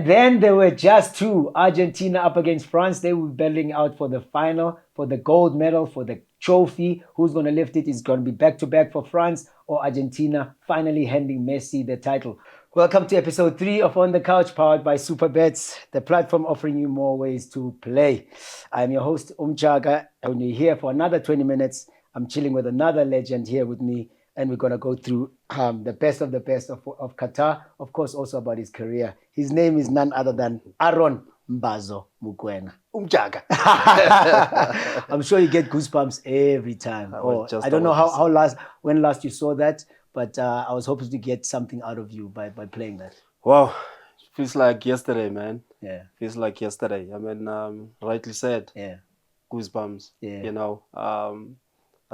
then there were just two. Argentina up against France. They were battling out for the final, for the gold medal, for the trophy. Who's going to lift it? Is going to be back-to-back for France or Argentina, finally handing Messi the title. Welcome to episode 3 of On the Couch, powered by Supabets, the platform offering you more ways to play. I'm your host, Umjaka, and we're here for another 20 minutes. I'm chilling with another legend here with me, and we're going to go through the best of Qatar, of course, also about his career. His name is none other than Aaron Mokoena. Umjaka. I'm sure you get goosebumps every time. I don't know when last you saw that, but I was hoping to get something out of you by playing that. Wow, feels like yesterday, man. Yeah. Feels like yesterday. I mean, rightly said. Yeah. Goosebumps. Yeah. You know, I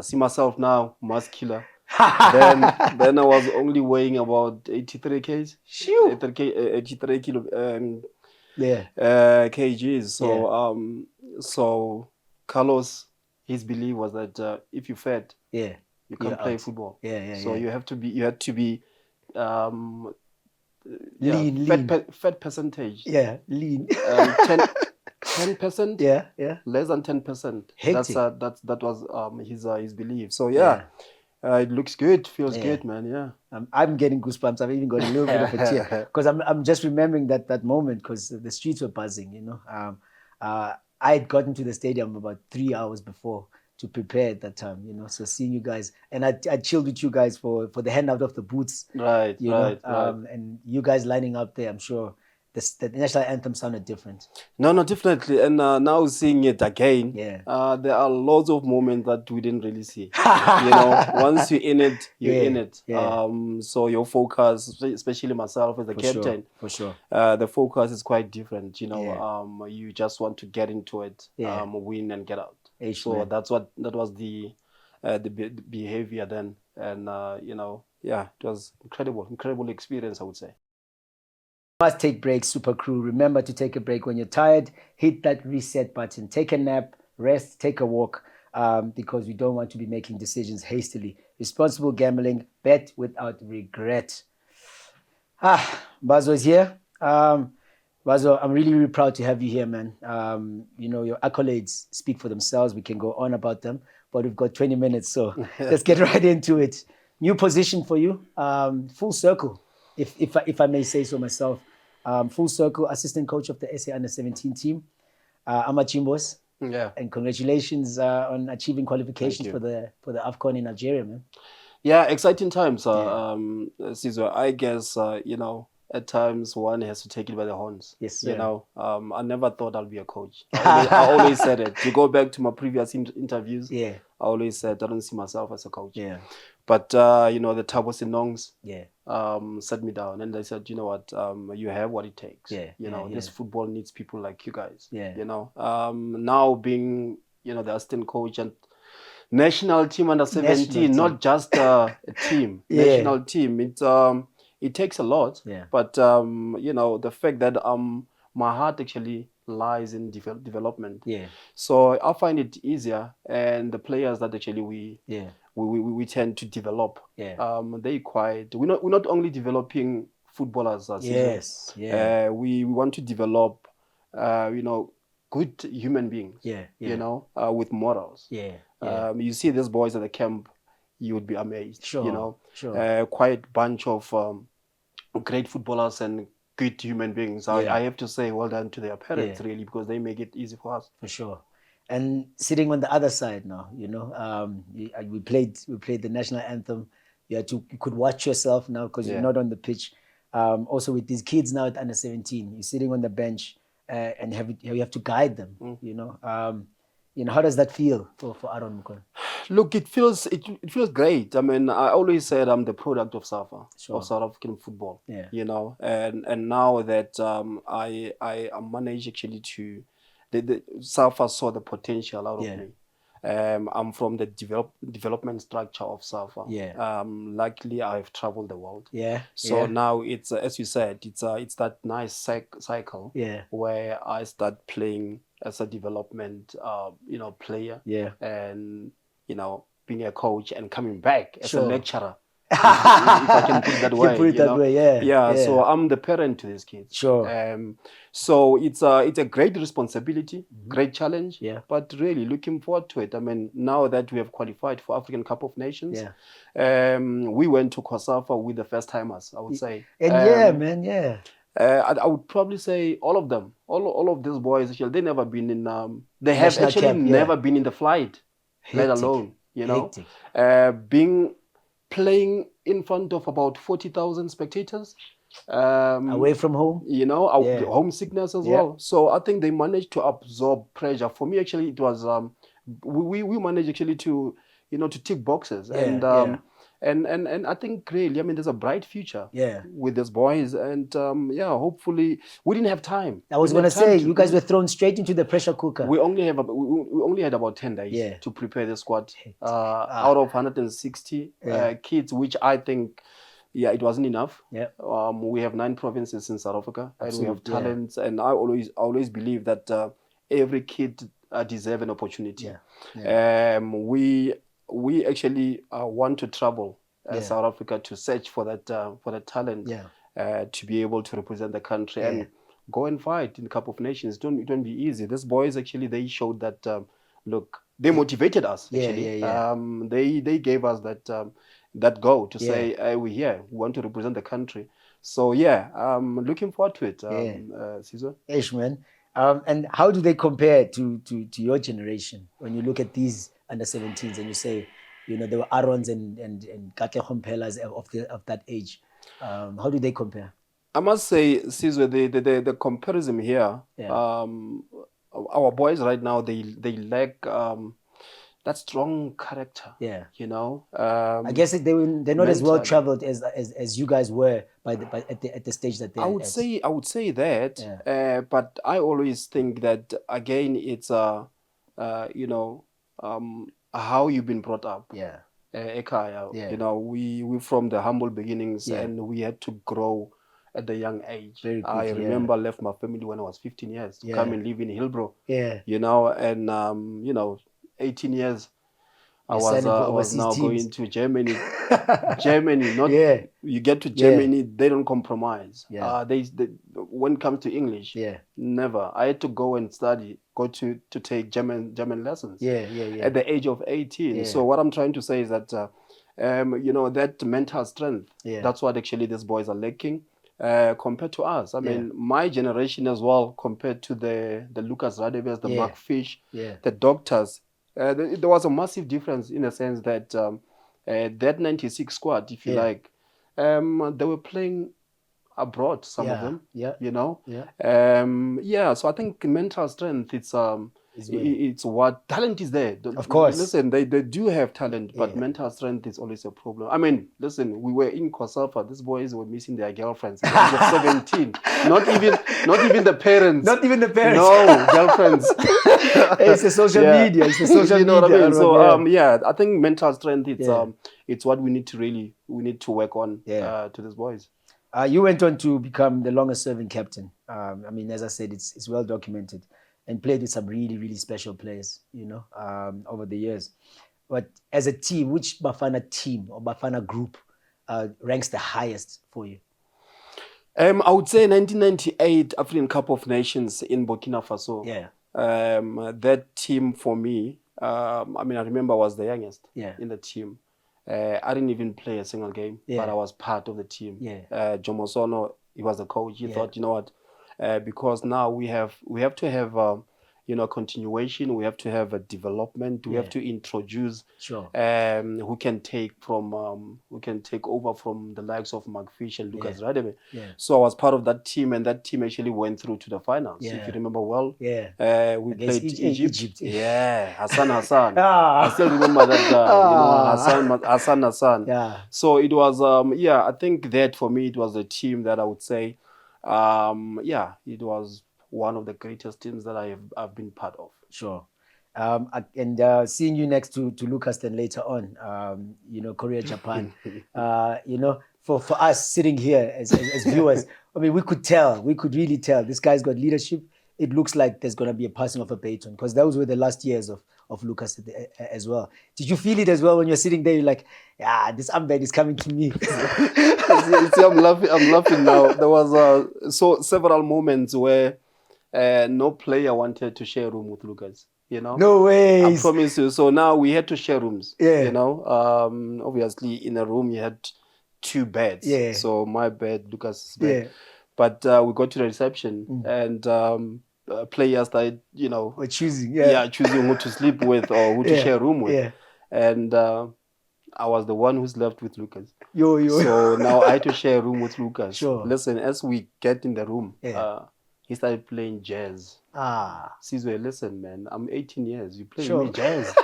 see myself now, muscular. then I was only weighing about 83 kgs. 83 kilo. Kgs. So so Carlos, his belief was that if you fed, you can't play football. So you had to be lean. Fat percentage. Yeah, lean. 10%. Yeah. Less than 10%. Hectic. That was his belief. So it looks good, feels good, man. Yeah. I'm getting goosebumps. I've even got a little bit of a tear because I'm just remembering that moment because the streets were buzzing. You know, I had gotten to the stadium about 3 hours before to prepare at that time. You know, so seeing you guys, and I chilled with you guys for the handout of the boots. Right. Right. And you guys lining up there, I'm sure. The national anthem sounded different. No, definitely. And now seeing it again, there are lots of moments that we didn't really see. You know, once you're in it, you're in it. Yeah. So your focus, especially myself as the captain, for sure. The focus is quite different. You know, you just want to get into it, win and get out. So that was the behavior then, and it was incredible experience, I would say. Must take breaks, Super Crew. Remember to take a break when you're tired. Hit that reset button. Take a nap, rest, take a walk, because we don't want to be making decisions hastily. Responsible gambling, bet without regret. Bazo is here. Bazo, I'm really, really proud to have you here, man. Your accolades speak for themselves. We can go on about them, but we've got 20 minutes, so let's get right into it. New position for you, full circle, if I may say so myself. Full circle, assistant coach of the SA Under-17 team. Amachimbos. Yeah. And congratulations on achieving qualifications for the AFCON in Algeria, man. Yeah, exciting times, Sizwe. I guess, at times one has to take it by the horns. Yes, sir. You know, I never thought I'll be a coach. I always said it. To go back to my previous interviews, I always said I don't see myself as a coach. Yeah. But, the Thabo Sinongs sat me down and they said, you know what, you have what it takes. This football needs people like you guys. You know, now being, the assistant coach and national team under-17, not just a team, national team. It takes a lot. But, the fact that my heart actually lies in development. So I find it easier, and the players that actually we tend to develop. We're not only developing footballers. We want to develop, good human beings. With morals. You see these boys at the camp, you would be amazed. Sure. Quite bunch of great footballers and good human beings. I have to say well done to their parents, really, because they make it easy for us. For sure. And sitting on the other side now, we played the national anthem. You could watch yourself now because you're not on the pitch. Also with these kids now at under-17, you're sitting on the bench and you have to guide them. How does that feel for Aaron Mokoena? Look, it feels great. I mean, I always said I'm the product of SAFA, of South African football. And now that I managed actually to. The SAFA saw the potential out of me. I'm from the development structure of SAFA. Luckily, I've traveled the world. So now it's as you said, it's that nice cycle where I start playing as a development player. And being a coach and coming back as a lecturer if I can put it that way. Put it that way, yeah. So I'm the parent to these kids. Sure. So it's a great responsibility, great challenge. Yeah. But really looking forward to it. I mean, now that we have qualified for African Cup of Nations, we went to Kosafa with the first timers, I would say. And I would probably say all of them, all of these boys, actually, they never been in. They have National actually camp, never been in the flight, let alone playing in front of about 40,000 spectators. Away from home, homesickness as well. So I think they managed to absorb pressure. For me, actually, it was we managed actually to to tick boxes and I think really, I mean, there's a bright future with these boys, and hopefully we didn't have time. I was going to say, you guys were thrown straight into the pressure cooker. We only had about 10 days to prepare the squad out of 160 kids, which I think it wasn't enough. We have 9 provinces in South Africa. Absolutely. And we have talents, and I always believe that every kid deserves an opportunity. We actually want to travel South Africa to search for that talent to be able to represent the country and go and fight in the Cup of Nations. It won't be easy. These boys actually, they showed that look, they motivated us actually. They gave us that goal to say we're here, we want to represent the country. So looking forward to it. Sizwe. Man. And how do they compare to your generation when you look at these under 17s and you say, there were Aarons and Katlego Mpelas of that age? How do they compare? I must say, Sizwe, the comparison here, our boys right now, they lack that strong character. I guess they're not as well traveled as you guys were at the stage that they. I would say that, but I always think that again, it's how you've been brought up. We from the humble beginnings, and we had to grow at a young age. I remember I left my family when I was 15 years to come and live in Hillbrow. And 18 years I was now going to Germany. You get to Germany, they don't compromise. They when it comes to English, never. I had to go and study, to take German lessons. At the age of 18. So what I'm trying to say is that that mental strength. That's what actually these boys are lacking. Compared to us. I mean, my generation as well, compared to the Lucas Radebes, the Mark Fish, the doctors, there was a massive difference in the sense that that 96 squad, if you like, they were playing abroad, some of them, so I think mental strength, it's what talent is there. Of course. Listen, they do have talent, but mental strength is always a problem. I mean, listen, we were in Kosafa. These boys were missing their girlfriends. They were 17. Not even the parents. Not even the parents. No, girlfriends. It's the social media. It's the social media. What I mean? So I think mental strength. It's what we need to work on to these boys. You went on to become the longest serving captain. I mean, as I said, it's well documented. And played with some really, really special players, over the years. But as a team, which Bafana team or Bafana group ranks the highest for you? I would say 1998 African Cup of Nations in Burkina Faso. That team for me, I remember I was the youngest in the team. I didn't even play a single game, but I was part of the team. Jomosono, he was the coach. He thought, you know what? Because now we have to have continuation. We have to have a development. We have to introduce who can take over from the likes of Magfish and Lucas Radebe. So I was part of that team, and that team actually went through to the finals. If you remember well, we played Egypt. Hassan. I still remember that guy. Hassan. So it was I think that for me it was a team that I would say. It was one of the greatest teams that I've been part of. Sure. And seeing you next to Lucas then later on, Korea, Japan, for us sitting here as viewers, I mean, we could really tell this guy's got leadership. it looks like there's going to be a passing of a baton, because those were the last years of Lucas as well. Did you feel it as well when you're sitting there? You're like, yeah, this armband is coming to me. See, I'm laughing now. There was several moments where no player wanted to share a room with Lucas. You know, no way. I promise you. So now we had to share rooms. Yeah. You know, obviously in a room you had 2 beds. Yeah. So my bed, Lucas's bed. Yeah. But we got to the reception and players started, you know, or choosing, choosing who to sleep with or who to share a room with. Yeah. And I was the one who's left with Lucas. Yo. So now I had to share a room with Lucas. Sure. Listen, as we get in the room, he started playing jazz. Sizwe, listen, man, I'm 18 years. You play me jazz.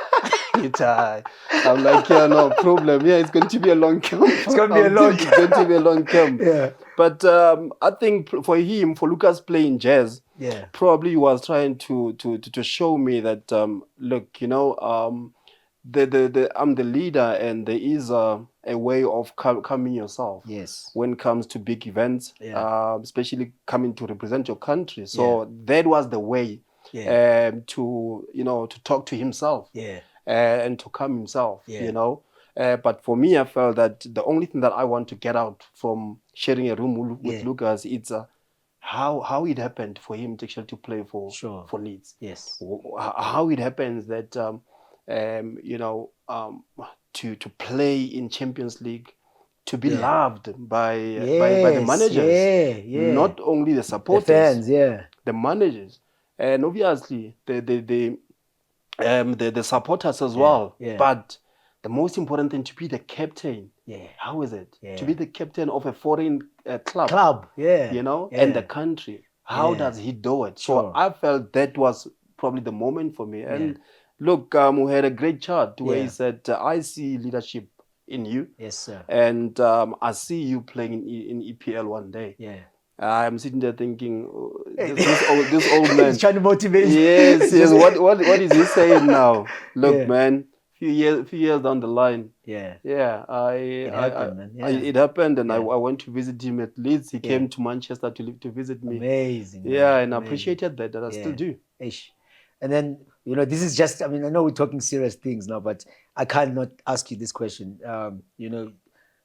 Guitar. I'm like, yeah, no problem. Yeah, it's going to be a long camp. It's going to be a long camp. It's going to be a long camp. Yeah. But I think for Lucas playing jazz, probably he was trying to show me that look, you know, I'm the leader, and there is a way of coming yourself. Yes. When it comes to big events, especially coming to represent your country. So that was the way to, you know, to talk to himself. Yeah. And to calm himself, you know. But for me, I felt that the only thing that I want to get out from sharing a room with Lucas, it's how it happened for him to actually to play for Leeds. Yes. How it happens that you know, to play in Champions League, to be loved by the managers, not only the supporters, the fans, the managers, and obviously the supporters as well. But the most important thing, to be the captain. How is it to be the captain of a foreign club? You know, and the country. How does he do it? So I felt that was probably the moment for me. And look, we had a great chat where he said, I see leadership in you. Yes, sir. And I see you playing in EPL one day. I'm sitting there thinking, this old man. He's trying to motivate. Yes. What is he saying now? Look, man. Few years down the line. It happened, man. It happened, and I went to visit him at Leeds. He came to Manchester to visit me. Amazing. And I appreciated that I still do. And then, you know, this is just, I mean, I know we're talking serious things now, but I can't not ask you this question. You know,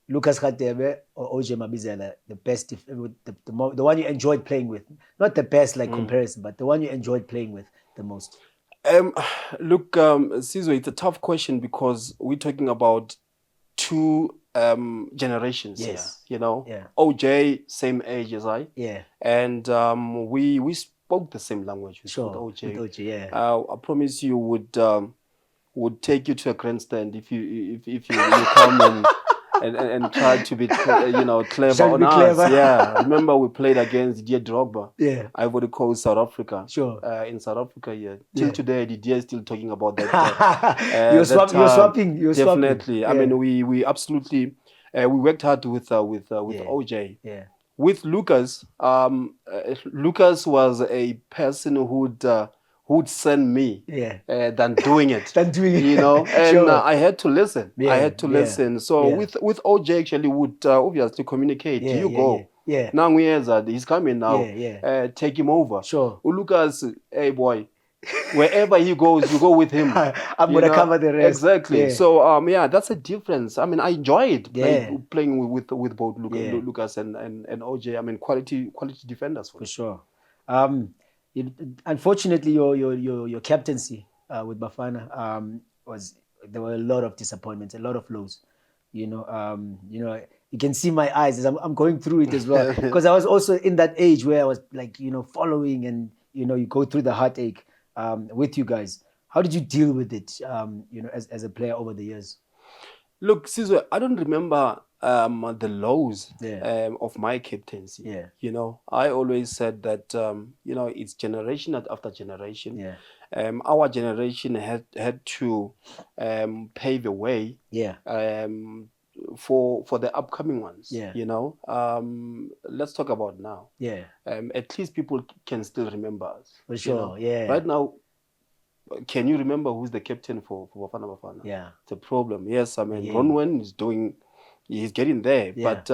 Lucas Radebe or OJ Mabizela, the best, the one you enjoyed playing with, not the best like comparison, but the one you enjoyed playing with the most. Look, Sizwe, it's a tough question because we're talking about 2 generations here. You know, OJ same age as I. And we spoke the same language with OJ. With OJ, I promise you would take you to a grandstand if you come and try to be clever on us. Remember we played against Didier Drogba. Ivory Coast, South Africa. In South Africa, till today Didier is still talking about that. You're swapping. Definitely. I mean, we absolutely we worked hard with OJ. With Lucas, Lucas was a person who'd send me than doing it. You know, and I had to listen. Listen. So with OJ, actually would obviously communicate. You go. Now he's coming now. Take him over. Lucas, hey boy, wherever he goes, you go with him. I'm gonna cover the rest. Exactly. So that's a difference. I mean, I enjoyed playing with both Lucas and OJ. I mean, quality defenders for sure. Unfortunately, your captaincy with Bafana there were a lot of disappointments, a lot of lows. You know, you can see my eyes as I'm going through it as well, because I was also in that age where I was like, following, and you go through the heartache with you guys. How did you deal with it? As a player over the years. Look, Sizwe, I don't remember the lows of my captaincy. You know, I always said that it's generation after generation. Our generation had to pave the way. For the upcoming ones. You know, let's talk about now. At least people can still remember us. For sure. Right now, can you remember who's the captain for Bafana Bafana? It's a problem. Yes, I mean, Ronwen is he's getting there. But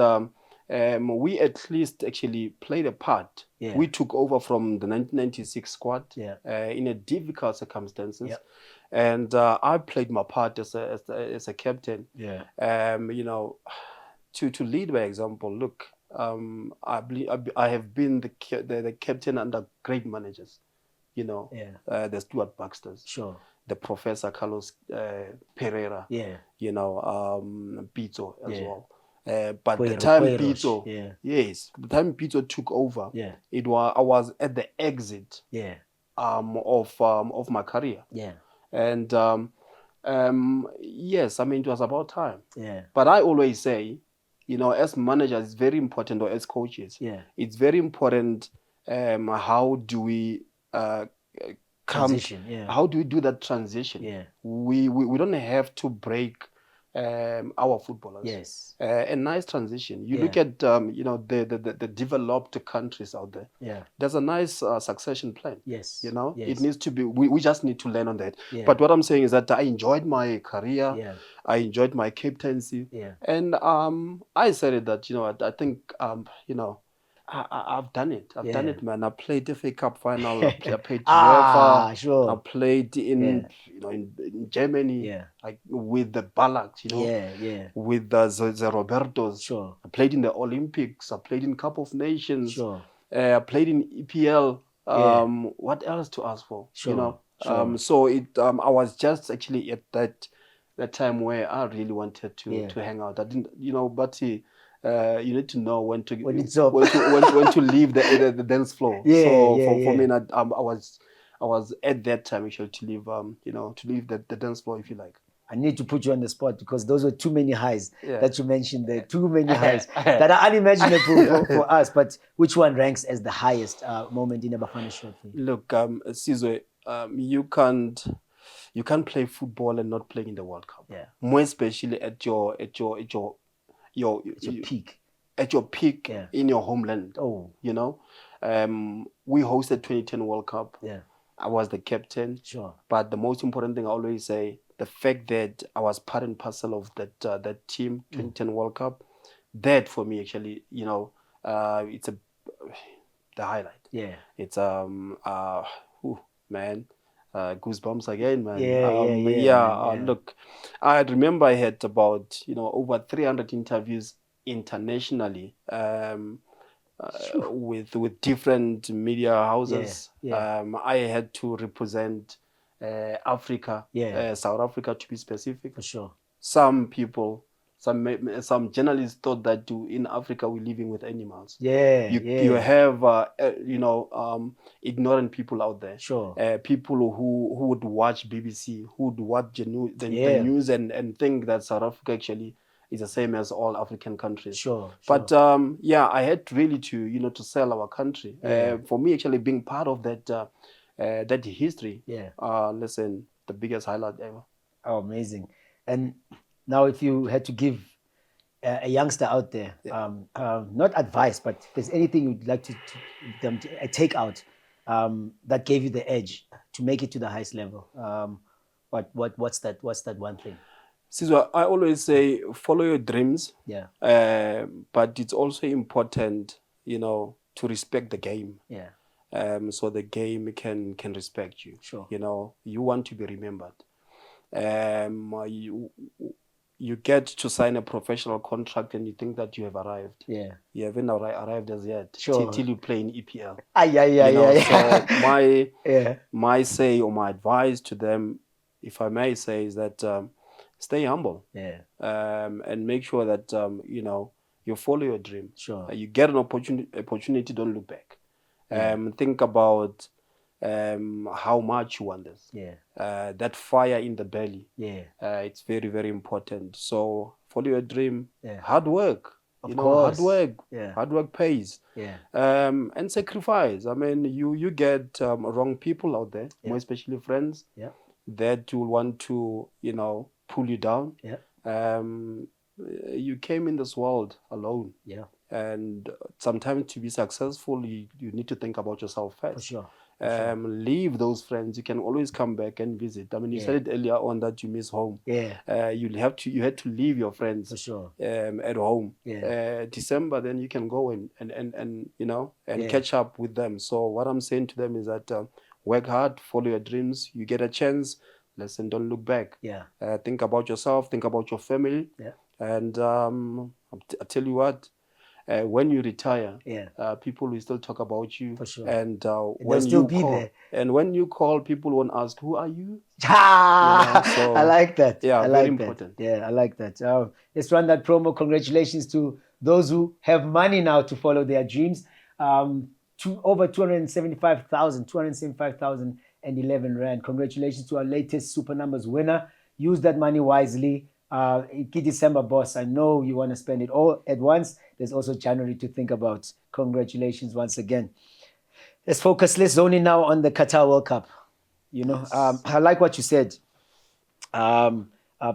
we at least actually played a part. Yeah. We took over from the 1996 squad in a difficult circumstances. Yep. And I played my part as a captain. Yeah. You know, to lead by example. Look, I have been the captain under great managers. You know, the Stuart Baxters. Sure. The Professor Carlos Pereira. Yeah. You know, Pito as well. But the time Pito, the time Pito took over, I was at the exit of my career. Yeah. And yes, I mean, it was about time. Yeah. But I always say, you know, as managers, it's very important, or as coaches, it's very important. How do we transition? How do we do that transition? Yeah. We don't have to break our footballers. Yes. A nice transition. You look at you know, the developed countries out there. Yeah. There's a nice succession plan. Yes. You know, yes. it needs to be. We just need to learn on that. But what I'm saying is that I enjoyed my career. Yeah. I enjoyed my captaincy. Yeah. And I said it that, you know, I think you know, I've done it. I've done it, man. I played the FA Cup final. I played UEFA. Sure. I played in you know, in Germany, like with the Ballads, you know, with the Robertos. Sure. I played in the Olympics. I played in Cup of Nations. Sure. I played in EPL. What else to ask for? Sure. You know. Sure. So I was just actually at that time where I really wanted to hang out. I didn't, you know, but you need to know when to when to leave the dance floor. For me, I was at that time actually to leave you know, to leave the dance floor, if you like. I need to put you on the spot because those were too many highs that you mentioned. There too many highs that are unimaginable for us. But which one ranks as the highest moment in a Bafana shirt? Look, Sizwe, you can't play football and not play in the World Cup. Yeah. More especially at your peak. At your peak in your homeland. Oh. You know, we hosted 2010 World Cup. Yeah. I was the captain. Sure. But the most important thing I always say, the fact that I was part and parcel of that team 2010 World Cup, that for me actually, you know, it's the highlight. Yeah. It's man. Goosebumps again, man. Look, I remember I had about, you know, over 300 interviews internationally with different media houses. I had to represent Africa, South Africa to be specific. For sure. Some people, some journalists thought that in Africa we're living with animals. You have you know, ignorant people out there. Sure. People who would watch BBC, who would watch the news and think that South Africa actually is the same as all African countries. Sure. But I had really to, you know, to sell our country. For me, actually being part of that history. Listen, the biggest highlight ever. Oh, amazing. And now, if you had to give a youngster out there, not advice, but if there's anything you'd like to take out that gave you the edge to make it to the highest level, what's that one thing? Sizwe, I always say follow your dreams. But it's also important, you know, to respect the game. So the game can respect you. Sure. You know, you want to be remembered. You get to sign a professional contract and you think that you have arrived. You haven't arrived as yet. Sure. Till you play in EPL. So my say or my advice to them, if I may say, is that stay humble. And make sure that you know, you follow your dream. Sure. You get an opportunity, don't look back. Think about how much you want this. That fire in the belly. It's very, very important. So follow your dream. Hard work. Of course. Hard work pays. And sacrifice. I mean, you get wrong people out there, more especially friends, that will want to, you know, pull you down. You came in this world alone. And sometimes to be successful, you need to think about yourself first. For sure. Leave those friends. You can always come back and visit. I mean, you said it earlier on that you miss home. You had to leave your friends for sure at home. December, then you can go and catch up with them. So what I'm saying to them is that work hard, follow your dreams. You get a chance, listen, don't look back. Think about yourself, think about your family. And I tell you what, when you retire, people will still talk about you. For sure. And when you call, there. And when you call, people won't ask, who are you? So, I like that. Yeah, very important. Yeah, I like that. Let's run that promo. Congratulations to those who have money now to follow their dreams. Over 275,011 Rand. Congratulations to our latest Super Numbers winner. Use that money wisely. December, boss. I know you want to spend it all at once. There's also January to think about. Congratulations once again. Let's zone in now on the Qatar World Cup. I like what you said.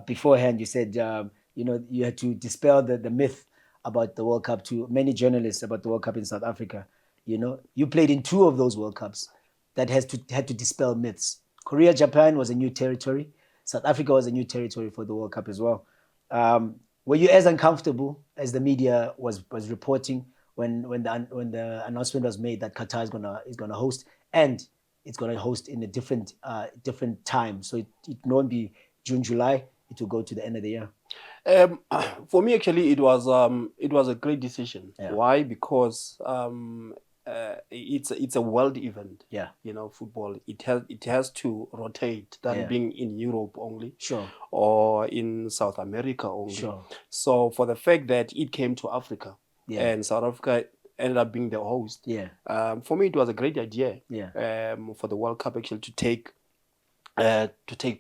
Beforehand, you said, you had to dispel the myth about the World Cup to many journalists about the World Cup in South Africa. You played in 2 of those World Cups that had to dispel myths. Korea, Japan was a new territory. South Africa was a new territory for the World Cup as well. Were you as uncomfortable as the media was reporting when the announcement was made that Qatar is gonna host, and it's gonna host in a different time? So it won't be June, July. It will go to the end of the year. For me, actually, it was a great decision. Why? Because it's a world event. Football. It has to rotate than being in Europe only. Sure. Or in South America only. Sure. So for the fact that it came to Africa, and South Africa ended up being the host. For me, it was a great idea. For the World Cup actually to take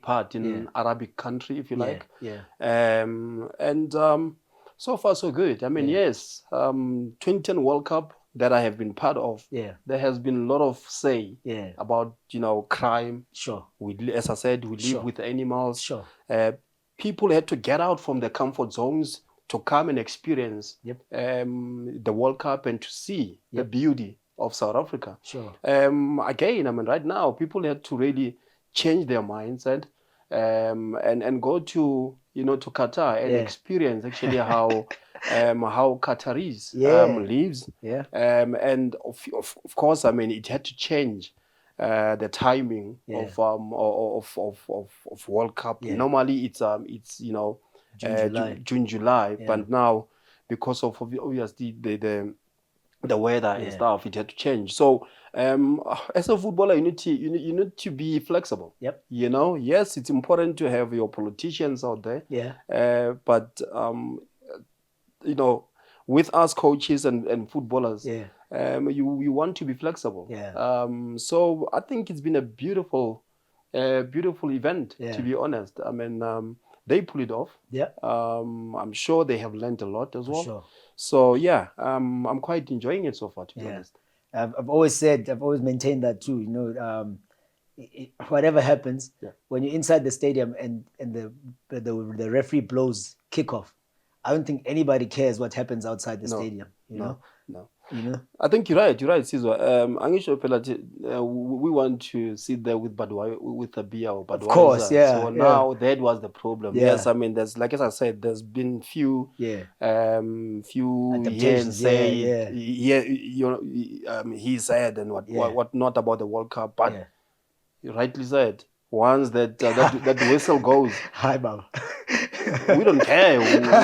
part in Arabic country, if you like. So far so good. I mean, 2010 World Cup that I have been part of, there has been a lot of say about crime. Sure. As I said, we live with animals. Sure. People had to get out from their comfort zones to come and experience the World Cup and to see the beauty of South Africa. Sure. Again, I mean, right now people had to really change their mindset and go to to Qatar and experience actually how Qataris lives. And of course, I mean, it had to change the timing of World Cup. Normally it's June, July, but now because of obviously the weather and stuff, it had to change. So as a footballer, you need to be flexible. Yes, it's important to have your politicians out there. But with us coaches and footballers, you want to be flexible. So I think it's been a beautiful event, to be honest. I mean, they pull it off. I'm sure they have learned a lot as well. Sure. So I'm quite enjoying it so far, to be honest. I've always maintained that too. Whatever happens, when you're inside the stadium and the referee blows kickoff, I don't think anybody cares what happens outside the stadium. No. I think you're right, Sizwe. We want to sit there with a beer or Budweiser. Of course, So now that was the problem. Yes, I mean, there's, like as I said, there's been few adaptations. He said and what not about the World Cup, but you rightly said, once that whistle goes, hi, Baba. We don't care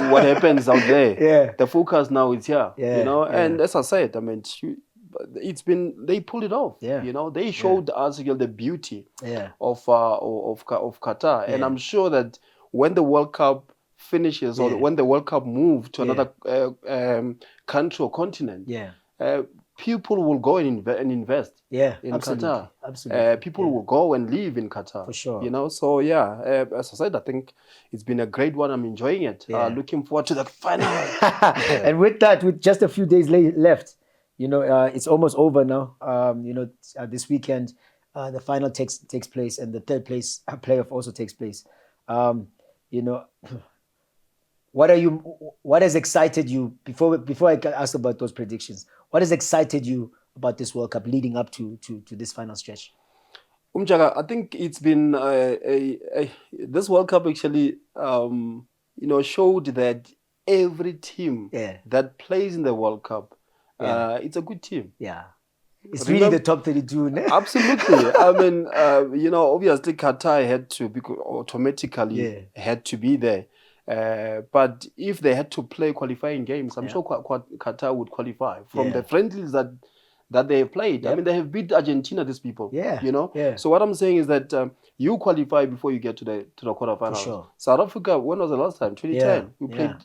what happens out there. The focus now is here, and as I said, I mean, they pulled it off. They showed us the beauty of Qatar, and I'm sure that when the World Cup finishes or when the World Cup moves to another country or continent, people will go and invest in Qatar. Absolutely. People will go and live in Qatar. For sure. So as I said, I think it's been a great one. I'm enjoying it. Looking forward to the final. And with that, with just a few days left, it's almost over now. This weekend, the final takes place, and the third place playoff also takes place. What has excited you before I ask about those predictions? What has excited you about this World Cup leading up to this final stretch? Umjaka, I think it's been this World Cup actually, showed that every team that plays in the World Cup, it's a good team. Yeah. It's really the top 32. Absolutely. I mean, obviously Qatar had to automatically had to be there. But if they had to play qualifying games, I'm sure Qatar would qualify from the friendlies that they have played. I mean, they have beat Argentina, these people. So what I'm saying is that you qualify before you get to the quarterfinals. Sure. South Africa, when was the last time? 2010. We played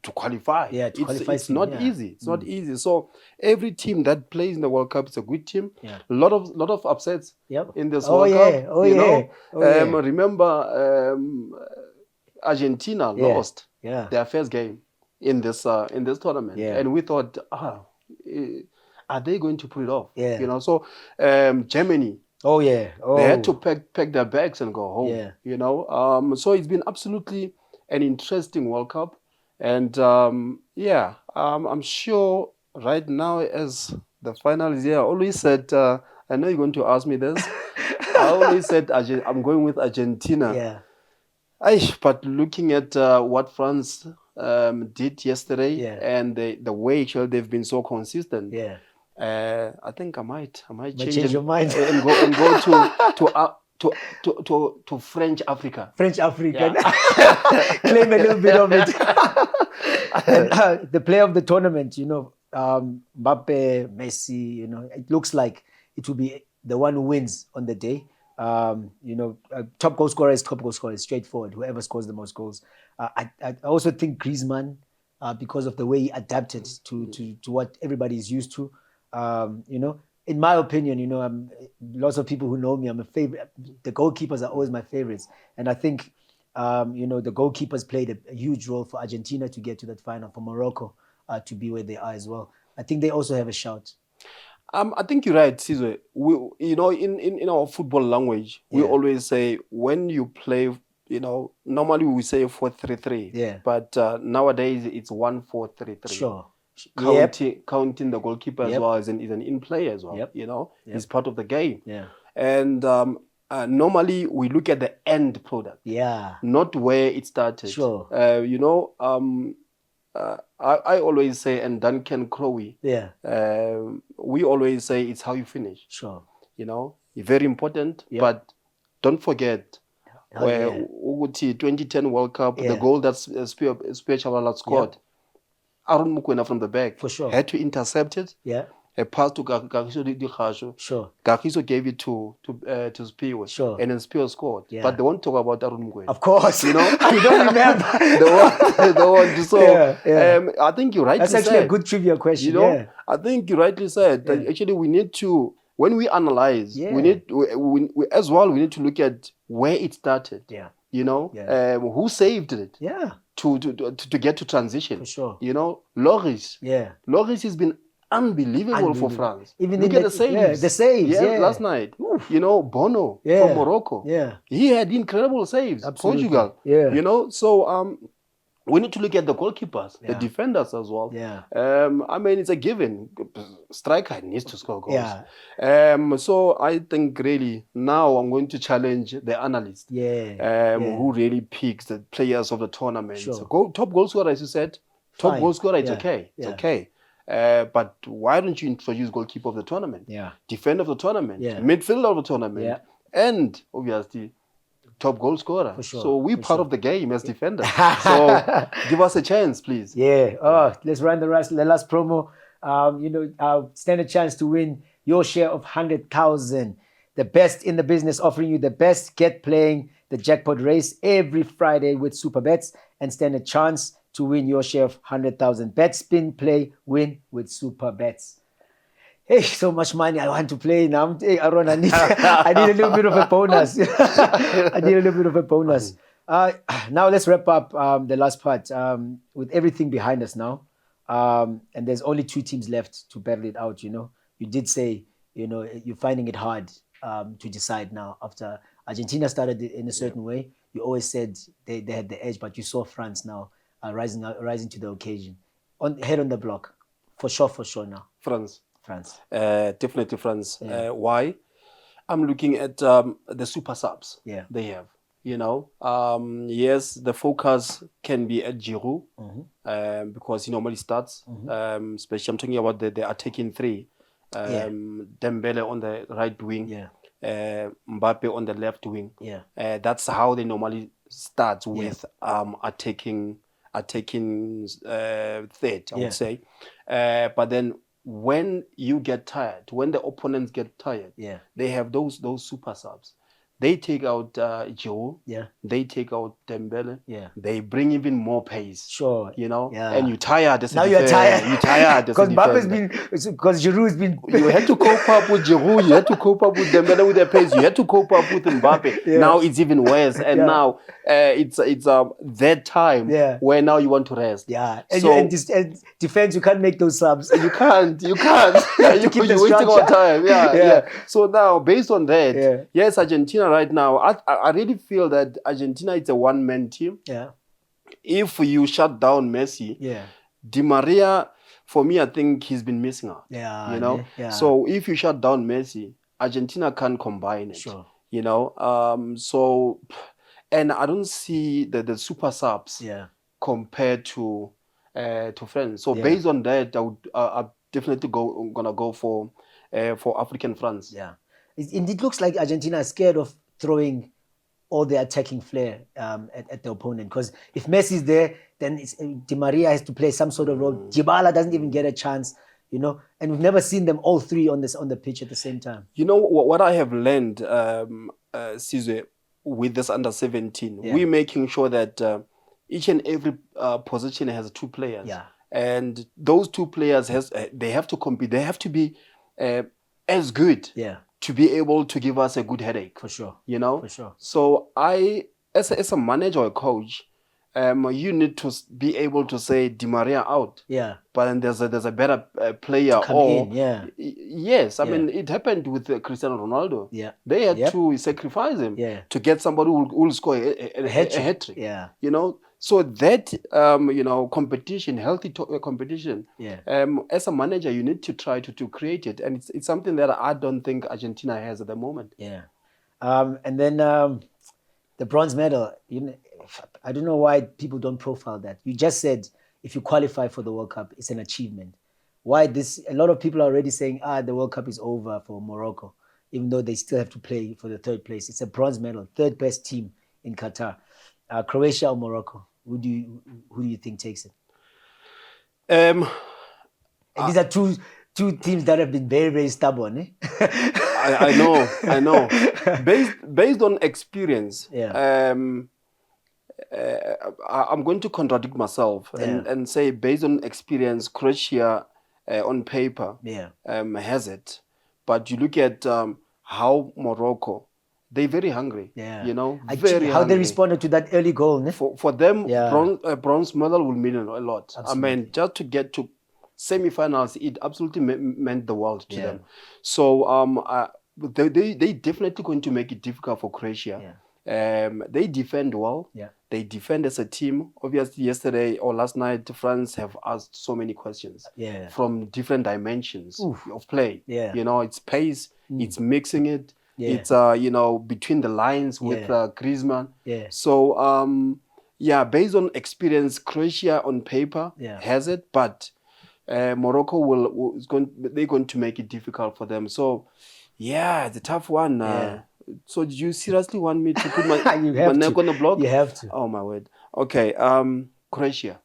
to qualify. It's not easy. It's not easy. So every team that plays in the World Cup is a good team. A lot of upsets in this World Cup. Remember, Argentina lost their first game in this tournament, and we thought, are they going to pull it off? So Germany, they had to pack their bags and go home. So it's been absolutely an interesting World Cup, and I'm sure right now as the final is here, I always said, I know you're going to ask me this. I always said I'm going with Argentina. But looking at what France did yesterday and the way actually they've been so consistent, I think I might change your mind and go to French Africa. French African, claim a little bit of it. And, the player of the tournament, Mbappe, Messi, it looks like it will be the one who wins on the day. Top goal scorer is top goal scorer. It's straightforward. Whoever scores the most goals. I also think Griezmann, because of the way he adapted to what everybody is used to. In my opinion, lots of people who know me, I'm a favorite. The goalkeepers are always my favorites, and I think the goalkeepers played a huge role for Argentina to get to that final, for Morocco to be where they are as well. I think they also have a shout. I think you're right, Sizwe. In our football language, we always say when you play, normally we say 4-3-3. But nowadays it's 1-4-3-3. Sure. Counting the goalkeeper as well is an in play as well. He's part of the game. And normally we look at the end product. Not where it started. Sure. I always say, and Duncan Crowe, we always say it's how you finish. Sure. Very important, but don't forget where 2010 World Cup, the goal that Spear Chabalala scored, Aaron Mokoena from the back had to intercept it. A pass to Gagiso. Sure. Gagiso gave it to Spear. Sure. And then Spear scored. But they won't talk about Aaron Mokoena. Of course. You don't remember. the one. So I think you rightly said. That's actually a good trivia question. I think you rightly said that actually we need to, when we analyze, we need as well, we need to look at where it started. Who saved it? To get to transition. For sure. Loris. Loris has been unbelievable for France. Even look at the saves. The saves. Last night. Oof. Bono from Morocco. He had incredible saves. Absolutely. Portugal. So we need to look at the goalkeepers, the defenders as well. I mean, it's a given. Striker needs to score goals. So I think really now I'm going to challenge the analyst. Who really picks the players of the tournament. Sure. So top goal scorer, as you said. Top goal scorer, it's okay. It's okay. But why don't you introduce goalkeeper of the tournament? Defender of the tournament. Midfielder of the tournament. And obviously top goal scorer. For sure. So we're part of the game as defenders. So give us a chance, please. Let's run the last promo. Stand a chance to win your share of 100,000. The best in the business, offering you the best get playing the jackpot race every Friday with Supabets, and stand a chance to win your share of 100,000. Bet, spin, play, win with Supabets. Hey, so much money I want to play now. Hey, Aaron, I need a little bit of a bonus. Now let's wrap up the last part with everything behind us now. And there's only 2 teams left to battle it out. You did say, you're finding it hard to decide now. After Argentina started in a certain way, you always said they had the edge, but you saw France now rising to the occasion. Head on the block. For sure now. France. France. Definitely France. Why? I'm looking at the super subs they have. Yes, the focus can be at Giroud because he normally starts. Especially I'm talking about the attacking three. Dembele on the right wing. Mbappe on the left wing. That's how they normally start with attacking third, I would say. But then when you get tired, when the opponents get tired, they have those super subs. They take out Joe. They take out Dembele. They bring even more pace. Sure. And you're tired. Now you're tired. You're tired. Because Mbappe's been, because Giroud's been. You had to cope up with Giroud. You had to cope up with Dembele with their pace. You had to cope up with Mbappe. Now it's even worse. And now it's that time where now you want to rest. And defense, you can't make those subs. You can't. You're wasting our time. So now, based on that, yes, Argentina right now, I really feel that Argentina is a one-man team. If you shut down Messi, Di Maria, for me, I think he's been missing out. So if you shut down Messi, Argentina can't combine it. Sure. So, and I don't see the super subs compared to France. So based on that, I'm definitely gonna go for African France. It looks like Argentina is scared of throwing all the attacking flair at the opponent, because if Messi's there, then Di Maria has to play some sort of role. Dybala doesn't even get a chance, and we've never seen them all three on the pitch at the same time. What I have learned, Sizwe, with this under 17, we're making sure that each and every position has two players, and those two players they have to compete. They have to be as good. To be able to give us a good headache. For sure. For sure. So I, as a manager or a coach, you need to be able to say Di Maria out. But then there's a better player. To come in, Yes, I mean, it happened with Cristiano Ronaldo. They had to sacrifice him to get somebody who will score a hat-trick. So that, competition, healthy competition, as a manager, you need to try to create it. And it's something that I don't think Argentina has at the moment. And then the bronze medal, I don't know why people don't profile that. You just said if you qualify for the World Cup, it's an achievement. Why this? A lot of people are already saying, the World Cup is over for Morocco, even though they still have to play for the third place. It's a bronze medal, third best team in Qatar. Croatia or Morocco? Who do you think takes it? These are two teams that have been very, very stubborn. Eh? I know. Based on experience, I'm going to contradict myself and say based on experience, Croatia on paper has it. But you look at how Morocco, they're very hungry. Very hungry. How they responded to that early goal. Ne? For them, bronze medal will mean a lot. Absolutely. I mean, just to get to semi-finals, it absolutely meant the world to them. So they definitely going to make it difficult for Croatia. They defend well. They defend as a team. Obviously, yesterday or last night, France have asked so many questions from different dimensions of play. It's pace, it's mixing it. It's between the lines with Griezmann. So based on experience, Croatia on paper has it, but Morocco they're going to make it difficult for them. So it's a tough one. So do you seriously want me to put my neck on the block? You have to. Oh my word. Okay. Croatia.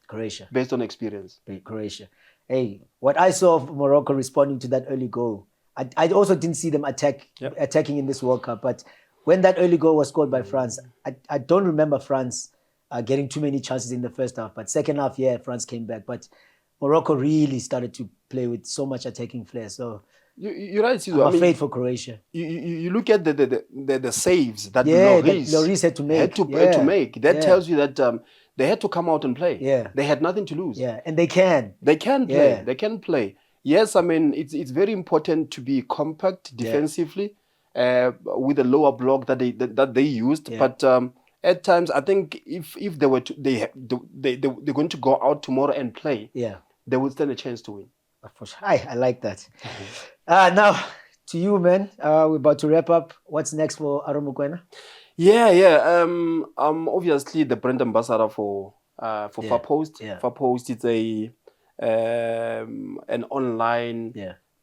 Based on experience. Croatia. Hey, what I saw of Morocco responding to that early goal, I also didn't see them attacking in this World Cup. But when that early goal was scored by France, I don't remember France getting too many chances in the first half. But second half, France came back. But Morocco really started to play with so much attacking flair. So you're right, Sizwe. I'm afraid for Croatia. You look at the saves that Lloris had to make. That tells you that they had to come out and play. They had nothing to lose. And they can. They can play. They can play. Yes, I mean, it's very important to be compact defensively with a lower block that they used. But at times, I think if they're going to go out tomorrow and play, they will stand a chance to win. For sure. I like that. Now, to you, man. We're about to wrap up. What's next for Aaron Mokoena? Yeah. I'm obviously the brand ambassador for Far Post. Yeah. Far Post is an online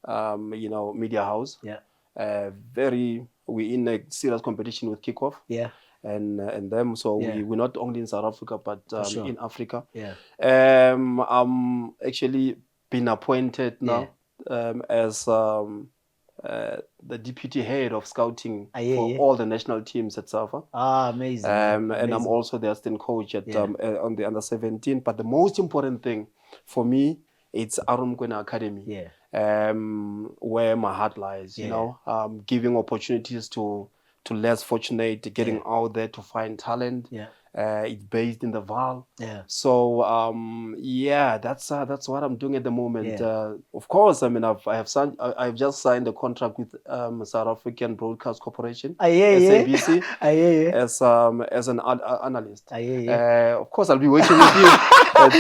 media house. Yeah. We're in a serious competition with Kickoff. Yeah. And them. So we're not only in South Africa, but in Africa. Yeah. I'm actually been appointed now as the deputy head of scouting for all the national teams at SAFA. Amazing. And I'm also the assistant coach at on the under 17. But the most important thing for me, it's Aaron Mokoena Academy. Yeah. Where my heart lies. You know, giving opportunities to less fortunate, getting out there to find talent. Yeah. It's based in the Val. Yeah. So that's what I'm doing at the moment. Of course, I mean I've just signed a contract with South African Broadcast Corporation, SABC, as an analyst. Of course, I'll be working with you. But,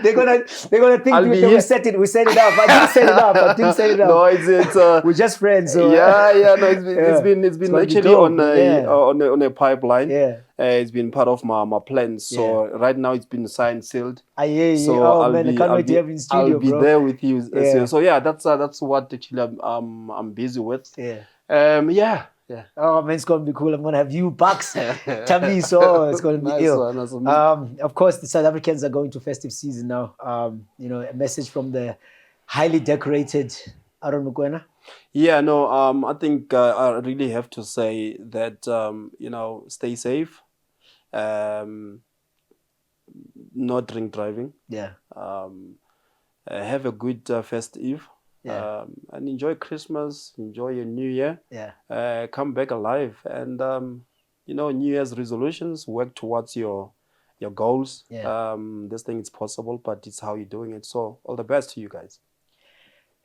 they're gonna think we set it up. I didn't set it up. No, it's we're just friends. So. No, it's been actually on a pipeline. Yeah. It's been part of my plans. So right now it's been signed, sealed. So I can't wait to have in studio, I'll be there with you. So that's what actually I'm busy with. Yeah. Oh man, it's gonna be cool. I'm gonna have you, Bucks, Tammy. So it's gonna be ill. Of course, the South Africans are going to festive season now. A message from the highly decorated Aaron Mokoena. I think I really have to say that stay safe. Not drink driving. Have a good festive. And enjoy Christmas, enjoy your New Year. Come back alive, and New Year's resolutions. Work towards your goals. This thing is possible, but it's how you're doing it. So all the best to you guys.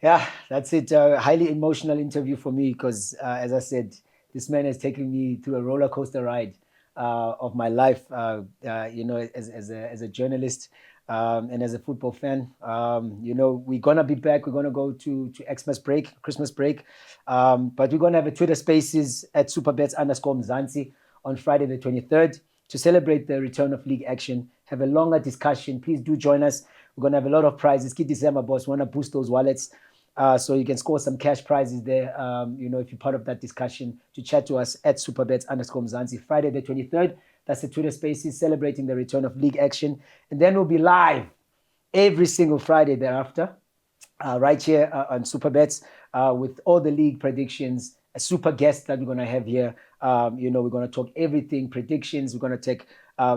Yeah, that's it. Highly emotional interview for me because, as I said, this man has taken me through a roller coaster ride of my life. As a journalist. And as a football fan, we're going to be back. We're going to go to Christmas break. But we're going to have a Twitter Spaces at Supabets _Mzansi on Friday the 23rd to celebrate the return of league action, have a longer discussion. Please do join us. We're going to have a lot of prizes. Kid December, boss. Want to boost those wallets. So you can score some cash prizes there, if you're part of that discussion, to chat to us at Supabets _Mzansi, Friday the 23rd. That's the Twitter Spaces celebrating the return of league action. And then we'll be live every single Friday thereafter, right here on Supabets with all the league predictions, a super guest that we're going to have here. We're going to talk everything, predictions. We're going to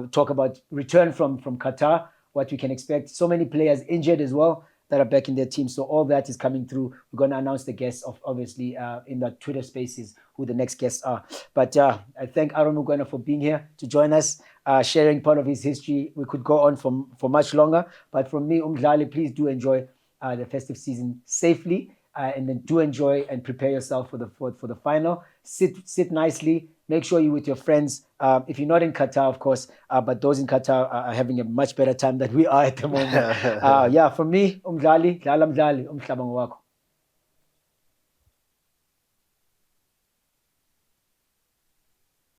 talk about return from Qatar, what we can expect. So many players injured as well that are back in their team. So all that is coming through. We're going to announce the guests obviously in the Twitter Spaces who the next guests are. But I thank Aaron Mokoena for being here to join us, sharing part of his history. We could go on for much longer. But from me, Umdlali, please do enjoy the festive season safely. And then do enjoy and prepare yourself for the final. Sit nicely. Make sure you're with your friends. If you're not in Qatar, of course, but those in Qatar are having a much better time than we are at the moment. From me, Umdlali, Dlala Mdlali, Umhlaba ngowakho.